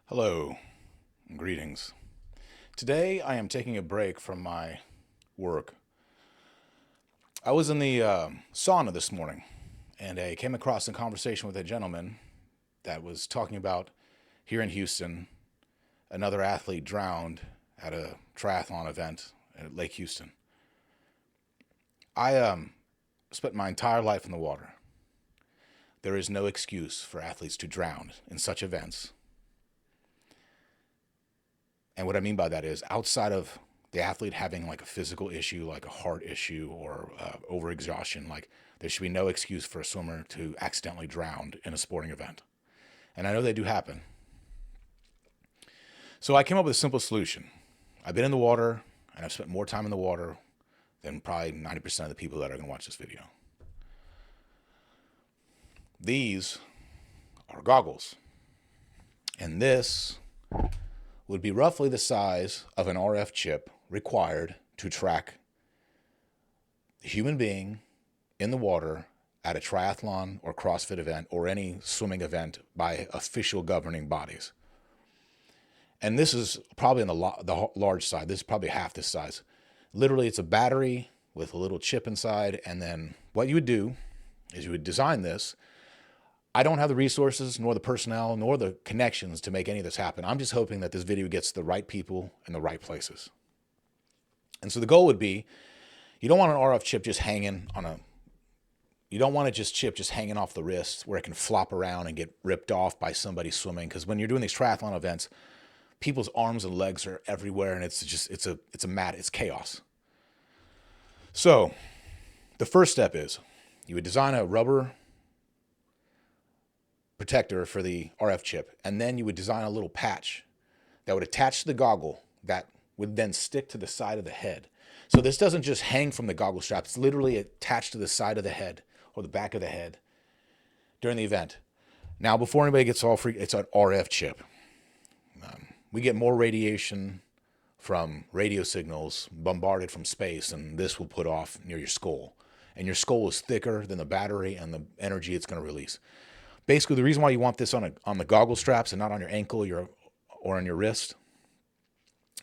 Hello, and greetings. Today I am taking a break from my work. I was in the sauna this morning, and I came across a conversation with a gentleman that was talking about here in Houston, another athlete drowned at a triathlon event at Lake Houston. I spent my entire life in the water. There is no excuse for athletes to drown in such events. And what I mean by that is outside of the athlete having like a physical issue, like a heart issue or overexhaustion, like there should be no excuse for a swimmer to accidentally drown in a sporting event. And I know they do happen. So I came up with a simple solution. I've been in the water and I've spent more time in the water than probably 90% of the people that are going to watch this video. These are goggles. And this would be roughly the size of an RF chip required to track the human being in the water at a triathlon or CrossFit event or any swimming event by official governing bodies. And this is probably on the large side. This is probably half this size. Literally, it's a battery with a little chip inside. And then what you would do is you would design this. I don't have the resources, nor the personnel, nor the connections to make any of this happen. I'm just hoping that this video gets the right people in the right places. And so the goal would be, you don't want an RF chip just hanging on you don't want chip just hanging off the wrist where it can flop around and get ripped off by somebody swimming. Because when you're doing these triathlon events, people's arms and legs are everywhere, and it's chaos. So the first step is you would design a rubber protector for the RF chip, and then you would design a little patch that would attach to the goggle that would then stick to the side of the head. So this doesn't just hang from the goggle strap. It's literally attached to the side of the head or the back of the head during the event. Now, before anybody gets all freaked, it's an RF chip. We get more radiation from radio signals bombarded from space, and this will put off near your skull. And your skull is thicker than the battery and the energy it's going to release. Basically, the reason why you want this on the goggle straps and not on your ankle or on your wrist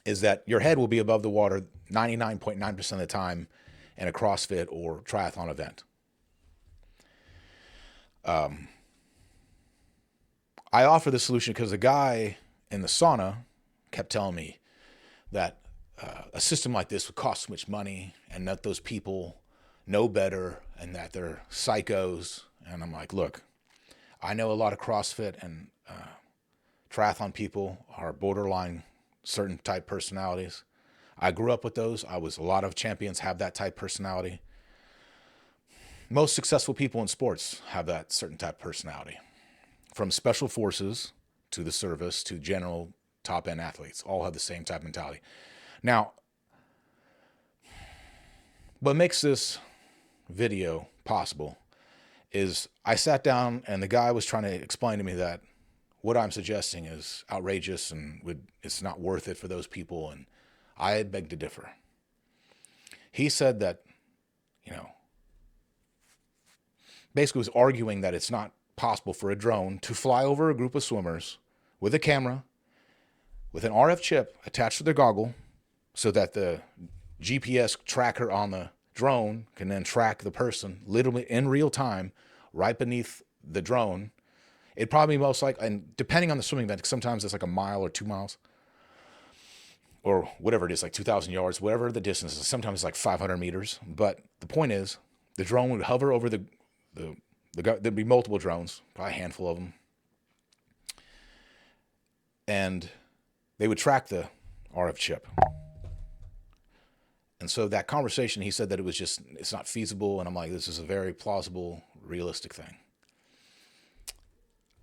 is that your head will be above the water 99.9% of the time in a CrossFit or triathlon event. I offer this solution because the guy in the sauna kept telling me that a system like this would cost so much money and that those people know better and that they're psychos. And I'm like, look, I know a lot of CrossFit and triathlon people are borderline certain type personalities. I grew up with those. A lot of champions have that type personality. Most successful people in sports have that certain type personality. From special forces to the service to general top end athletes, all have the same type mentality. Now, what makes this video possible is I sat down and the guy was trying to explain to me that what I'm suggesting is outrageous and it's not worth it for those people. And I beg to differ. He said that, basically was arguing that it's not possible for a drone to fly over a group of swimmers with a camera, with an RF chip attached to their goggle so that the GPS tracker on the drone can then track the person literally in real time right beneath the drone. It probably most likely, and depending on the swimming event, sometimes it's like a mile or 2 miles or whatever it is, like 2,000 yards, whatever the distance is. Sometimes it's like 500 meters. But the point is, the drone would hover over there'd be multiple drones, probably a handful of them. And they would track the RF chip. And so that conversation, he said that it's not feasible. And I'm like, this is a very plausible, realistic thing.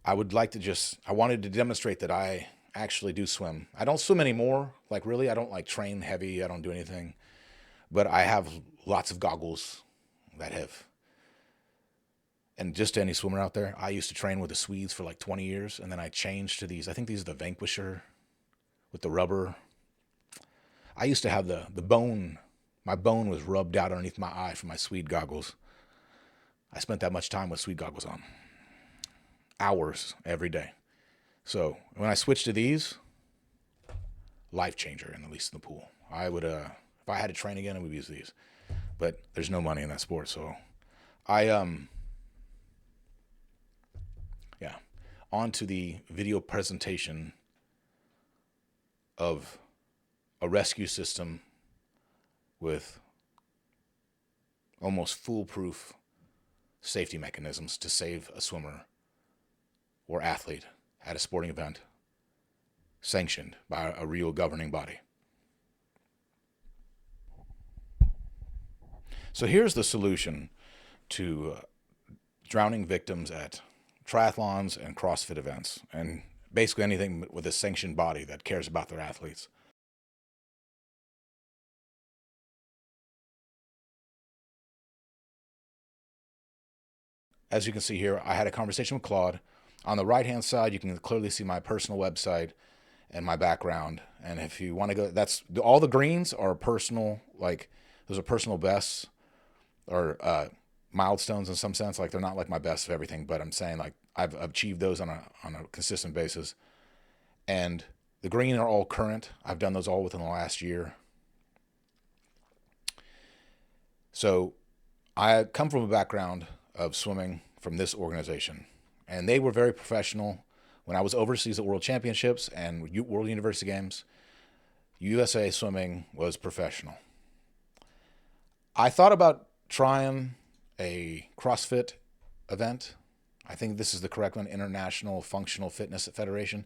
I wanted to demonstrate that I actually do swim. I don't swim anymore. Like really, I don't train heavy. I don't do anything, but I have lots of goggles and just to any swimmer out there, I used to train with the Swedes for like 20 years. And then I changed to these, I think these are the Vanquisher with the rubber. I used to have the bone. My bone was rubbed out underneath my eye from my Swede goggles. I spent that much time with Swede goggles on. Hours every day. So when I switched to these, life changer, at least in the pool. I would, if I had to train again, I would use these. But there's no money in that sport, so yeah. On to the video presentation of a rescue system with almost foolproof safety mechanisms to save a swimmer or athlete at a sporting event sanctioned by a real governing body. So here's the solution to drowning victims at triathlons and CrossFit events, and basically anything with a sanctioned body that cares about their athletes. As you can see here, I had a conversation with Claude. On the right-hand side, you can clearly see my personal website and my background. And if you want to go, that's all the greens are personal, like those are personal bests or milestones in some sense. Like they're not like my best of everything, but I'm saying like I've achieved those on a consistent basis. And the green are all current. I've done those all within the last year. So I come from a background of swimming from this organization, and they were very professional. When I was overseas at World Championships and World University Games, USA Swimming was professional. I thought about trying a CrossFit event. I think this is the correct one, International Functional Fitness Federation.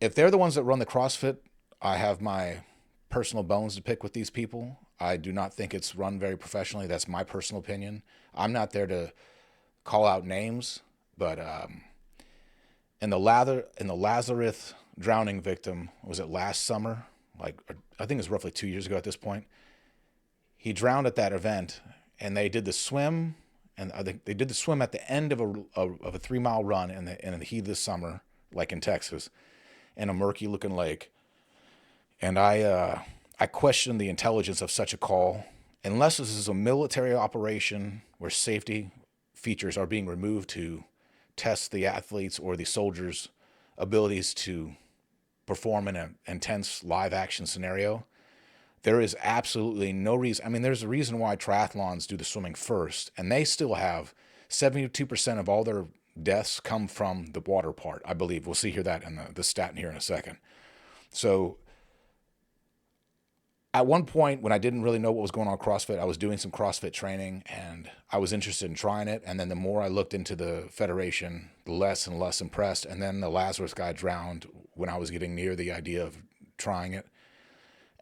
If they're the ones that run the CrossFit, I have my personal bones to pick with these people. I do not think it's run very professionally. That's my personal opinion. I'm not there to call out names, but in the Lazarus drowning victim, was it last summer? Like I think it was roughly 2 years ago at this point. He drowned at that event, and they did the swim, and they did the swim at the end of a 3-mile run in the heat of the summer, like in Texas, in a murky looking lake. And I question the intelligence of such a call. Unless this is a military operation where safety features are being removed to test the athletes or the soldiers' abilities to perform in an intense live action scenario, there is absolutely no reason. I mean, there's a reason why triathlons do the swimming first, and they still have 72% of all their deaths come from the water part, I believe. We'll see here that in the stat in here in a second. So at one point, when I didn't really know what was going on with CrossFit, I was doing some CrossFit training, and I was interested in trying it. And then the more I looked into the federation, the less and less impressed. And then the Lazarus guy drowned when I was getting near the idea of trying it.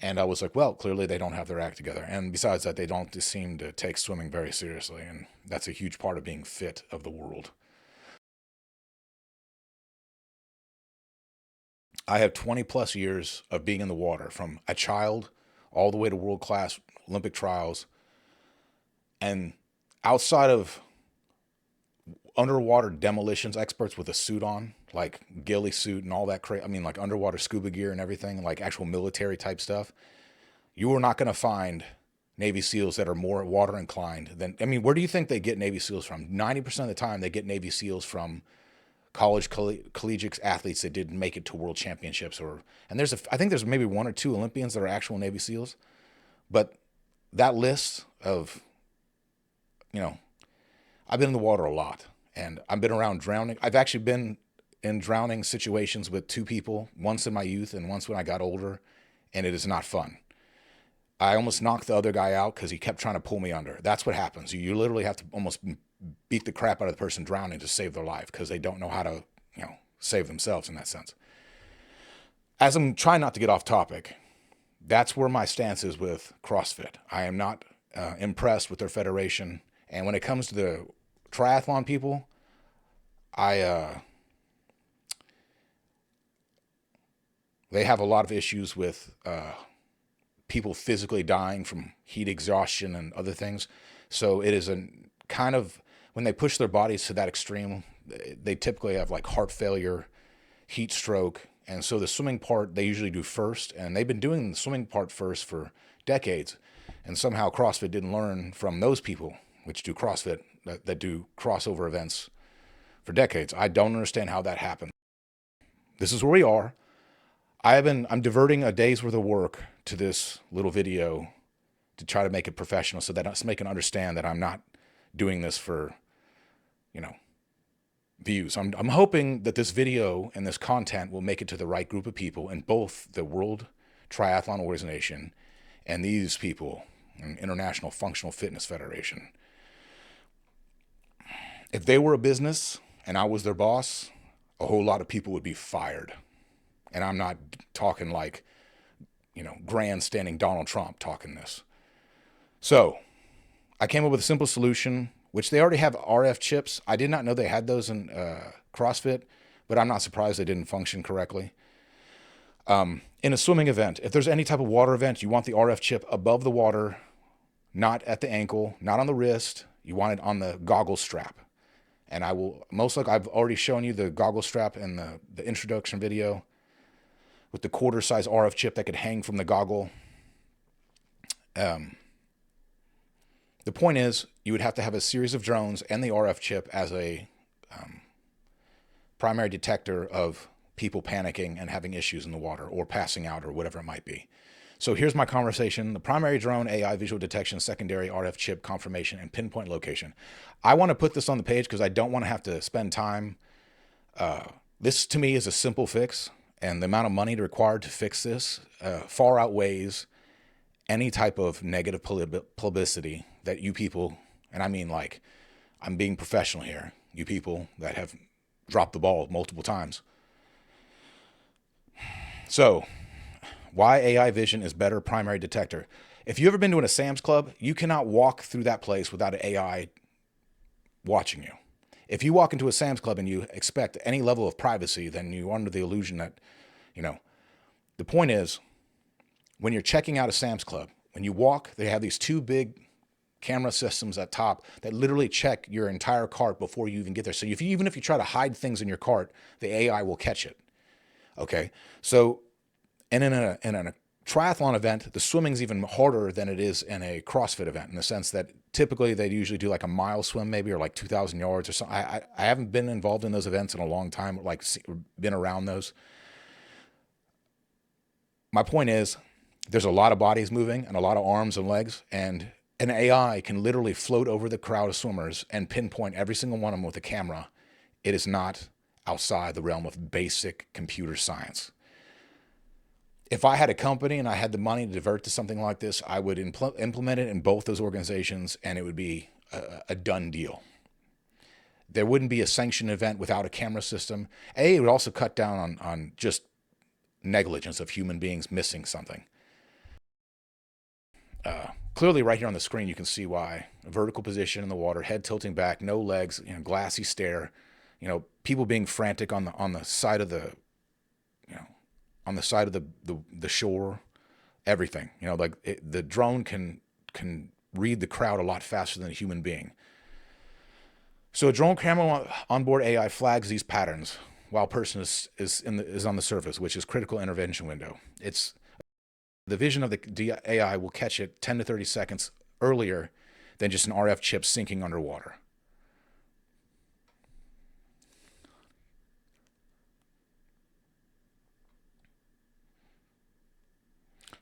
And I was like, well, clearly they don't have their act together. And besides that, they don't seem to take swimming very seriously. And that's a huge part of being fit of the world. I have 20 plus years of being in the water, from a child all the way to world-class Olympic trials. And outside of underwater demolitions experts with a suit on, like ghillie suit and all that like underwater scuba gear and everything, like actual military type stuff, you are not going to find Navy SEALs that are more water inclined than, I mean, where do you think they get Navy SEALs from? 90% of the time they get Navy SEALs from college collegiate athletes that didn't make it to world championships, and I think there's maybe 1 or 2 Olympians that are actual Navy SEALs. But that list of, I've been in the water a lot, and I've been around drowning. I've actually been in drowning situations with 2 people, once in my youth and once when I got older, and it is not fun. I almost knocked the other guy out because he kept trying to pull me under. That's what happens. You literally have to almost beat the crap out of the person drowning to save their life because they don't know how to, save themselves in that sense. As I'm trying not to get off topic, that's where my stance is with CrossFit. I am not impressed with their federation. And when it comes to the triathlon people, they have a lot of issues with people physically dying from heat exhaustion and other things. So it is a kind of, when they push their bodies to that extreme, they typically have like heart failure, heat stroke. And so the swimming part they usually do first, and they've been doing the swimming part first for decades. And somehow CrossFit didn't learn from those people, which do CrossFit, that do crossover events for decades. I don't understand how that happened. this is where we are. I'm diverting a day's worth of work to this little video to try to make it professional so that somebody can understand that I'm not doing this for, views. I'm hoping that this video and this content will make it to the right group of people in both the World Triathlon Organization and these people, an International Functional Fitness Federation. If they were a business and I was their boss, a whole lot of people would be fired. And I'm not talking like, grandstanding Donald Trump talking this. So I came up with a simple solution, which they already have RF chips. I did not know they had those in CrossFit, but I'm not surprised they didn't function correctly. In a swimming event, if there's any type of water event, you want the RF chip above the water, not at the ankle, not on the wrist. You want it on the goggle strap. And I will, most likely, I've already shown you the goggle strap in the introduction video with the quarter-size RF chip that could hang from the goggle. The point is, you would have to have a series of drones and the RF chip as a primary detector of people panicking and having issues in the water or passing out or whatever it might be. So here's my conversation. The primary drone, AI, visual detection, secondary RF chip, confirmation, and pinpoint location. I want to put this on the page because I don't want to have to spend time. This, to me, is a simple fix, and the amount of money required to fix this far outweighs any type of negative publicity that you people, and I mean like, I'm being professional here, you people that have dropped the ball multiple times. So, why AI vision is better primary detector. If you've ever been to a Sam's Club, you cannot walk through that place without an AI watching you. If you walk into a Sam's Club and you expect any level of privacy, then you're under the illusion that, the point is, when you're checking out a Sam's Club, when you walk, they have these two big camera systems at top that literally check your entire cart before you even get there. So even if you try to hide things in your cart, the AI will catch it. Okay? So, and in a triathlon event, the swimming's even harder than it is in a CrossFit event, in the sense that typically they usually do like a mile swim maybe, or like 2,000 yards or something. I haven't been involved in those events in a long time, like been around those. My point is, there's a lot of bodies moving and a lot of arms and legs, and an AI can literally float over the crowd of swimmers and pinpoint every single one of them with a camera. It is not outside the realm of basic computer science. If I had a company and I had the money to divert to something like this, I would implement it in both those organizations, and it would be a done deal. There wouldn't be a sanctioned event without a camera system. It would also cut down on just negligence of human beings missing something. Clearly right here on the screen, you can see why. A vertical position in the water, head tilting back, no legs, glassy stare, people being frantic on the side of the, on the side of the shore, everything, the drone can read the crowd a lot faster than a human being. So a drone camera onboard AI flags these patterns while a person is on the surface, which is critical intervention window. The vision of the AI will catch it 10 to 30 seconds earlier than just an RF chip sinking underwater.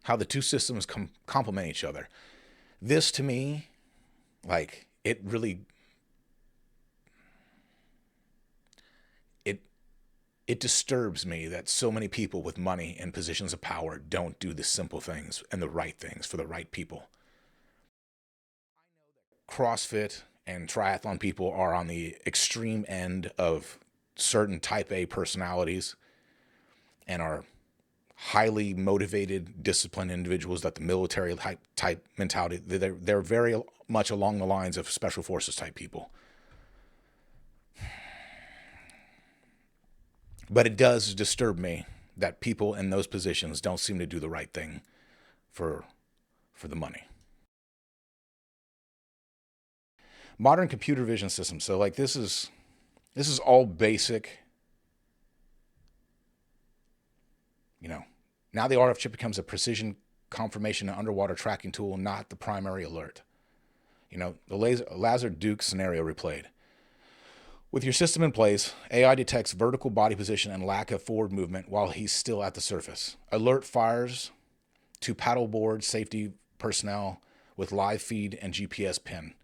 How the two systems complement each other. This, to me, it really, it disturbs me that so many people with money and positions of power don't do the simple things and the right things for the right people. CrossFit and triathlon people are on the extreme end of certain type A personalities and are highly motivated, disciplined individuals that the military type mentality, they're very much along the lines of special forces type people. But it does disturb me that people in those positions don't seem to do the right thing for the money. Modern computer vision systems. So this is all basic. Now the RF chip becomes a precision confirmation and underwater tracking tool, not the primary alert. The Lazar Đukić scenario replayed. With your system in place, AI detects vertical body position and lack of forward movement while he's still at the surface. Alert fires to paddleboard safety personnel with live feed and GPS pin.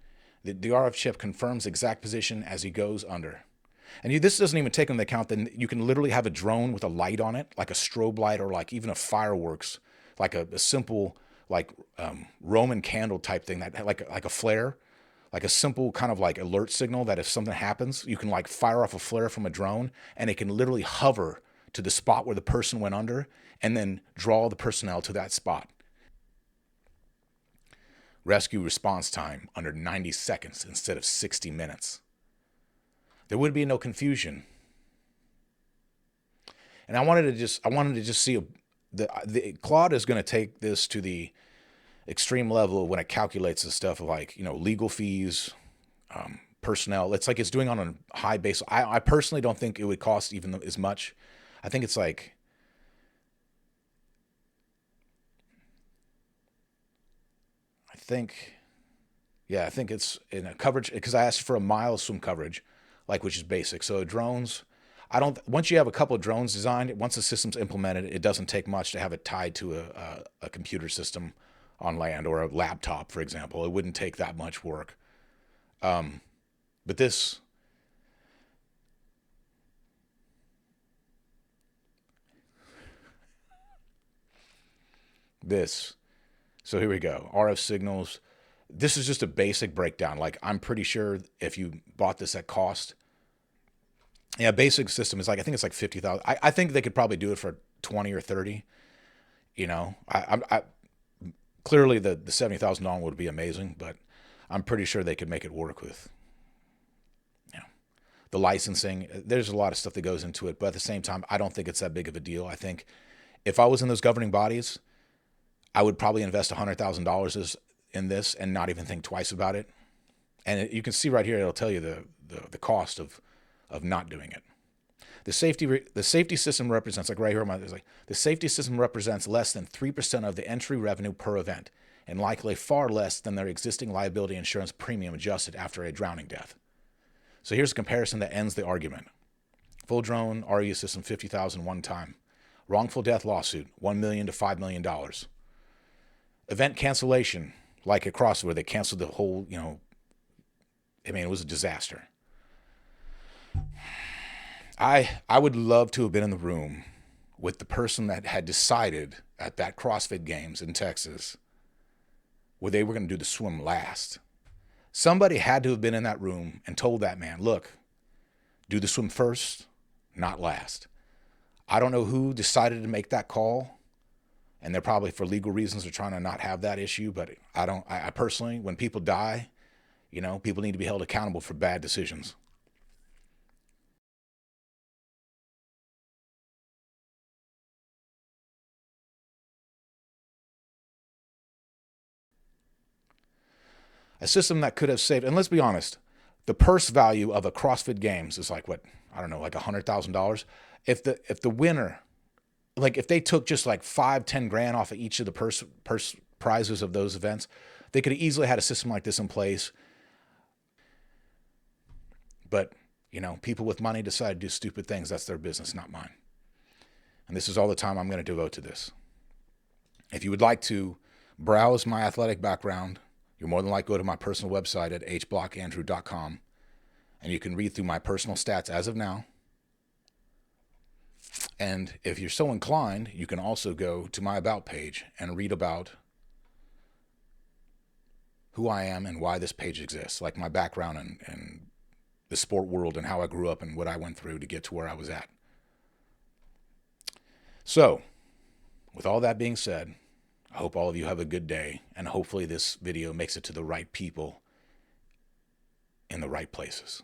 The RF chip confirms exact position as he goes under. And this doesn't even take into account that you can literally have a drone with a light on it, like a strobe light or like even a fireworks, like a simple like Roman candle type thing, that like a flare, like a simple kind of like alert signal that if something happens, you can like fire off a flare from a drone and it can literally hover to the spot where the person went under and then draw the personnel to that spot. Rescue response time under 90 seconds instead of 60 minutes. There would be no confusion. And I wanted to just see the Clauda is going to take this to the extreme level when it calculates the stuff of like, legal fees, personnel. It's like it's doing on a high base. I personally don't think it would cost even as much. I think it's like, I think it's in a coverage, because I asked for a mile swim coverage, like, which is basic. So drones, once you have a couple of drones designed, once the system's implemented, it doesn't take much to have it tied to a computer system on land or a laptop, for example. It wouldn't take that much work. But this, so here we go. RF signals. This is just a basic breakdown. Like, I'm pretty sure if you bought this at cost, basic system is like, I think it's like 50,000. I think they could probably do it for 20 or 30. I clearly the $70,000 would be amazing, but I'm pretty sure they could make it work with, the licensing. There's a lot of stuff that goes into it, but at the same time, I don't think it's that big of a deal. I think if I was in those governing bodies, I would probably invest $100,000 in this and not even think twice about it. And you can see right here, it'll tell you the cost of not doing it. The safety system represents, like right here, the safety system represents less than 3% of the entry revenue per event, and likely far less than their existing liability insurance premium adjusted after a drowning death. So here's a comparison that ends the argument. Full drone REU system, $50,000 one time. Wrongful death lawsuit, $1 million to $5 million. Event cancellation, like at CrossFit, where they canceled the whole, it was a disaster. I would love to have been in the room with the person that had decided at that CrossFit Games in Texas where they were going to do the swim last. Somebody had to have been in that room and told that man, look, do the swim first, not last. I don't know who decided to make that call, and they're probably, for legal reasons, are trying to not have that issue, but I personally, when people die, people need to be held accountable for bad decisions. A system that could have saved, and let's be honest, the purse value of a CrossFit Games is like, what, I don't know, like $100,000. If the winner, like if they took just like 5-10 grand off of each of the purse prizes of those events, they could have easily had a system like this in place. But, people with money decide to do stupid things. That's their business, not mine. And this is all the time I'm going to devote to this. If you would like to browse my athletic background, you're more than likely to go to my personal website at hblockandrew.com, and you can read through my personal stats as of now. And if you're so inclined, you can also go to my About page and read about who I am and why this page exists, like my background and the sport world and how I grew up and what I went through to get to where I was at. So, with all that being said, I hope all of you have a good day, and hopefully this video makes it to the right people in the right places.